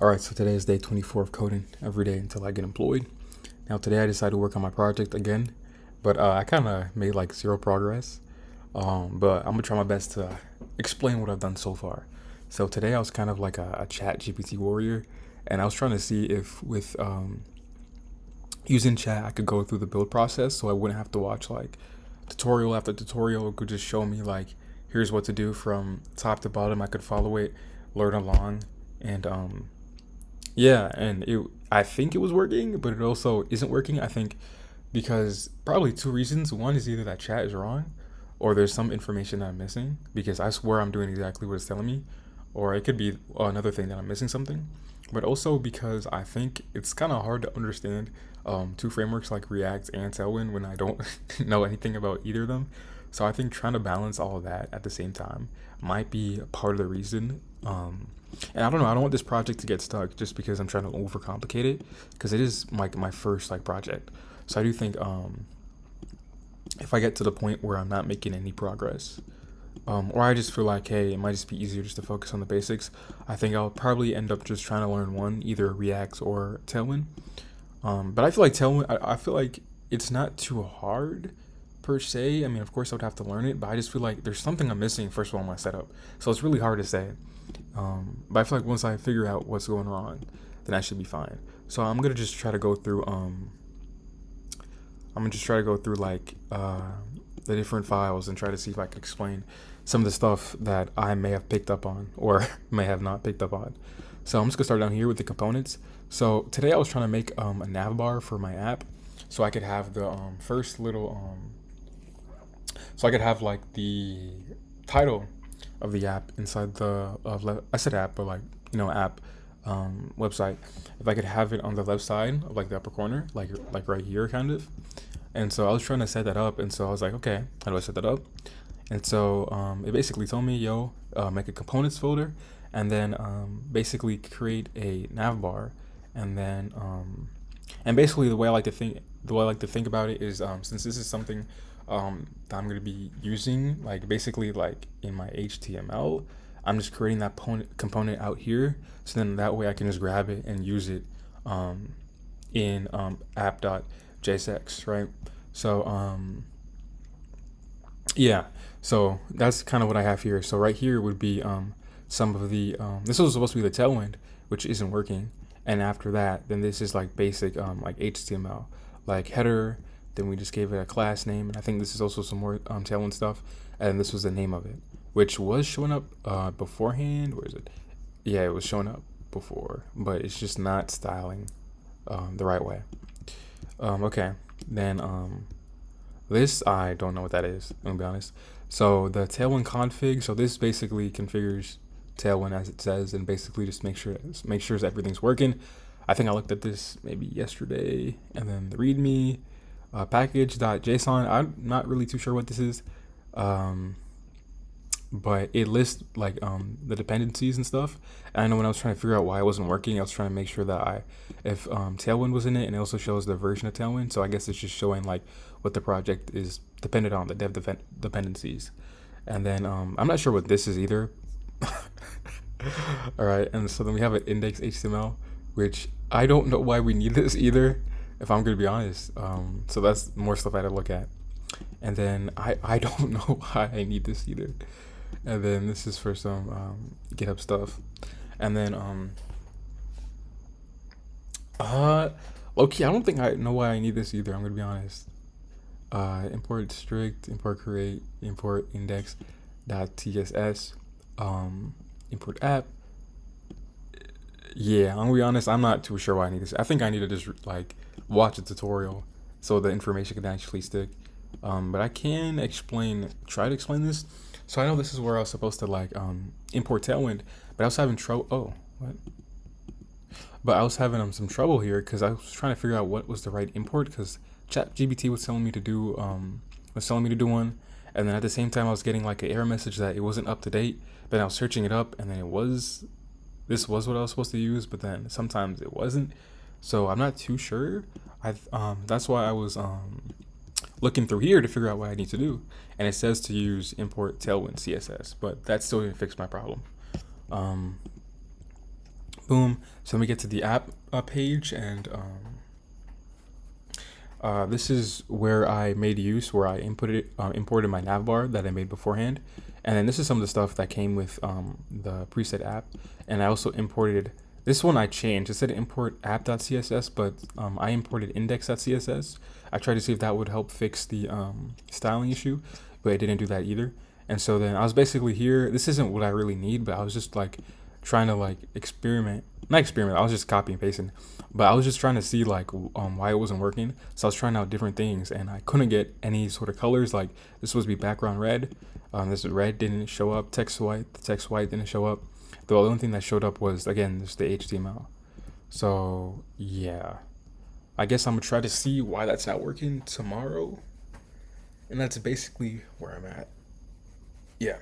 Alright, so today is day 24 of coding every day until I get employed. Now today I decided to work on my project again, but I kind of made like zero progress. But I'm gonna try my best to explain what I've done so far. So today I was kind of like a chat GPT warrior, and I was trying to see if with using chat I could go through the build process so I wouldn't have to watch like tutorial after tutorial. It could just show me like here's what to do from top to bottom. I could follow it, learn along, and yeah, and I think it was working, but it also isn't working. I think because probably two reasons. One is either that chat is wrong, or there's some information that I'm missing because I swear I'm doing exactly what it's telling me, or it could be another thing that I'm missing something. But also because I think it's kind of hard to understand two frameworks like React and Tailwind when I don't know anything about either of them. So I think trying to balance all of that at the same time might be part of the reason. And I don't know. I don't want this project to get stuck just because I'm trying to overcomplicate it, because it is like my first like project. So I do think if I get to the point where I'm not making any progress, or I just feel like hey, it might just be easier just to focus on the basics, I think I'll probably end up just trying to learn one, either React or Tailwind. But I feel like Tailwind. I feel like it's not too hard per se. I mean, of course, I would have to learn it, but I just feel like there's something I'm missing. First of all, in my setup, so it's really hard to say. But I feel like once I figure out what's going on, then I should be fine. So I'm gonna just try to go through. I'm gonna just try to go through like the different files and try to see if I can explain some of the stuff that I may have picked up on or may have not picked up on. So I'm just gonna start down here with the components. So today I was trying to make a nav bar for my app, so I could have the first little so I could have like the title of the app inside the I said app, but like app website. If I could have it on the left side of like the upper corner, like right here, kind of. And so I was trying to set that up, and so I was like, okay, how do I set that up? And so it basically told me, yo, make a components folder, and then basically create a nav bar, and then and basically the way I like to think about it is since this is something that I'm gonna be using like basically like in my HTML, I'm just creating that component out here, so then that way I can just grab it and use it in app.jsx, right? So yeah, so that's kind of what I have here. So right here would be some of the this was supposed to be the tailwind, which isn't working. And after that, then this is like basic like HTML, like header. Then we just gave it a class name, and I think this is also some more tailwind stuff. And this was the name of it, which was showing up beforehand. Where is it? Yeah, it was showing up before, but it's just not styling the right way. Okay, then this I don't know what that is. I'm gonna be honest. So the tailwind config. So this basically configures tailwind as it says, and basically just make sure everything's working. I think I looked at this maybe yesterday, and then the README package.json. I'm not really too sure what this is, but it lists like the dependencies and stuff. And I know when I was trying to figure out why it wasn't working, I was trying to make sure that if Tailwind was in it, and it also shows the version of Tailwind. So I guess it's just showing like what the project is dependent on, the dependencies. And then I'm not sure what this is either. All right, and so then we have an index HTML, which I don't know why we need this either, if I'm gonna be honest. So that's more stuff I had to look at. And then I don't know why I need this either. And then this is for some GitHub stuff. And then low-key, I don't think I know why I need this either, I'm gonna be honest. Import strict, import create, import index.tss, import app. Yeah, I'm gonna be honest, I'm not too sure why I need this. I think I need to just like watch a tutorial so the information can actually stick. But I can try to explain this. So I know this is where I was supposed to like import Tailwind, but I was having trouble. Oh, what? But I was having some trouble here because I was trying to figure out what was the right import, because ChatGPT was telling me to do one, and then at the same time I was getting like an error message that it wasn't up to date. Then I was searching it up, and then this was what I was supposed to use, but then sometimes it wasn't. So I'm not too sure. That's why I was looking through here to figure out what I need to do, and it says to use import Tailwind CSS, but that still didn't fix my problem. Boom. So let me get to the app page, and this is where I made use, where I imported my navbar that I made beforehand, and then this is some of the stuff that came with the preset app, and I also imported. This one I changed. It said import app.css, but I imported index.css. I tried to see if that would help fix the styling issue, but it didn't do that either. And so then I was basically here. This isn't what I really need, but I was just like trying to like experiment. Not experiment. I was just copy and pasting, but I was just trying to see like why it wasn't working. So I was trying out different things, and I couldn't get any sort of colors. Like this was supposed to be background red. This red didn't show up. Text white. The text white didn't show up. The only thing that showed up was again just the HTML. So yeah, I guess I'm gonna try to see why that's not working tomorrow, and that's basically where I'm at. Yeah.